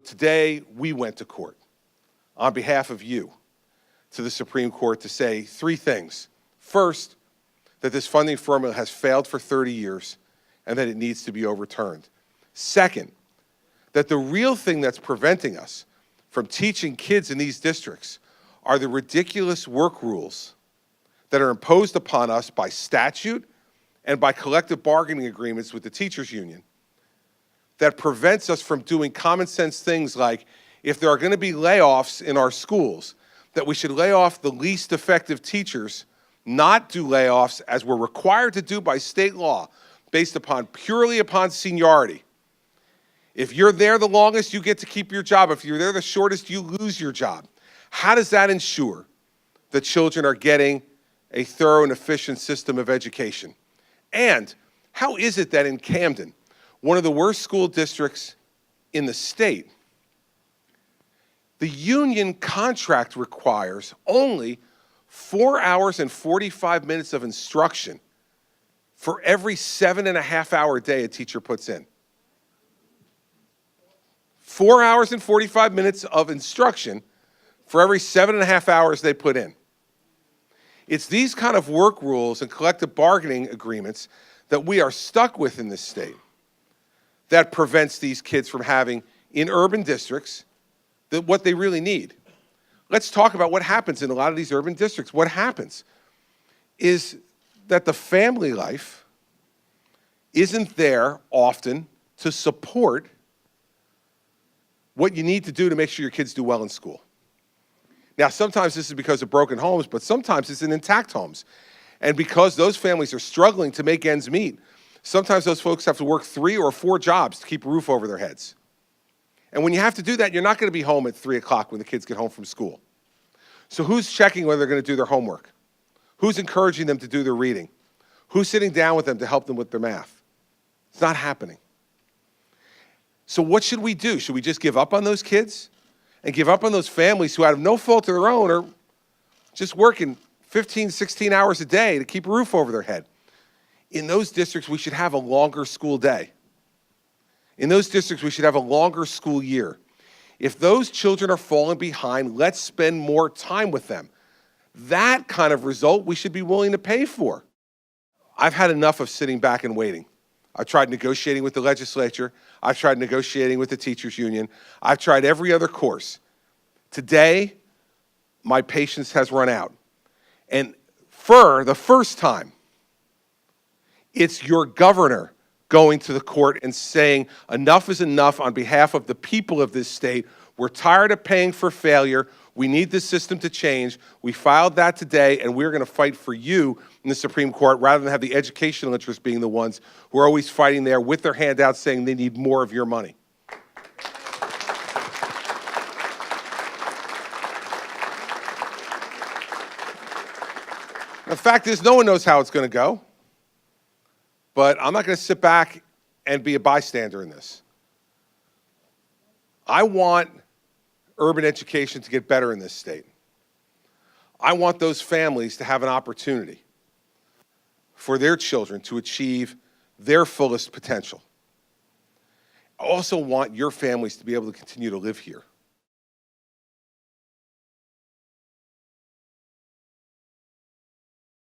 today we went to court on behalf of you to the Supreme Court to say three things. First, that this funding formula has failed for 30 years and that it needs to be overturned. Second, that the real thing that's preventing us from teaching kids in these districts are the ridiculous work rules that are imposed upon us by statute and by collective bargaining agreements with the teachers union that prevents us from doing common sense things like, if there are going to be layoffs in our schools, that we should lay off the least effective teachers, not do layoffs as we're required to do by state law based purely upon seniority. If you're there the longest, you get to keep your job. If you're there the shortest, you lose your job. How does that ensure that children are getting a thorough and efficient system of education? And how is it that in Camden, one of the worst school districts in the state, the union contract requires only 4 hours and 45 minutes of instruction for every 7.5-hour day a teacher puts in? 4 hours and 45 minutes of instruction for every 7.5 hours they put in. It's these kind of work rules and collective bargaining agreements that we are stuck with in this state that prevents these kids from having, in urban districts, what they really need. Let's talk about what happens in a lot of these urban districts. What happens is that the family life isn't there often to support what you need to do to make sure your kids do well in school. Now, sometimes this is because of broken homes, but sometimes it's in intact homes. And because those families are struggling to make ends meet, sometimes those folks have to work 3 or 4 jobs to keep a roof over their heads. And when you have to do that, you're not going to be home at 3 o'clock when the kids get home from school. So who's checking whether they're going to do their homework? Who's encouraging them to do their reading? Who's sitting down with them to help them with their math? It's not happening. So what should we do? Should we just give up on those kids and give up on those families who, out of no fault of their own, are just working 15, 16 hours a day to keep a roof over their head? In those districts, we should have a longer school day. In those districts, we should have a longer school year. If those children are falling behind, let's spend more time with them. That kind of result we should be willing to pay for. I've had enough of sitting back and waiting. I've tried negotiating with the legislature. I've tried negotiating with the teachers union. I've tried every other course. Today, my patience has run out. And for the first time, it's your governor going to the court and saying enough is enough on behalf of the people of this state. We're tired of paying for failure. We need this system to change. We filed that today, and we're going to fight for you in the Supreme Court rather than have the educational interests being the ones who are always fighting there with their handouts saying they need more of your money. The fact is, no one knows how it's going to go. But I'm not going to sit back and be a bystander in this. I want urban education to get better in this state. I want those families to have an opportunity for their children to achieve their fullest potential. I also want your families to be able to continue to live here.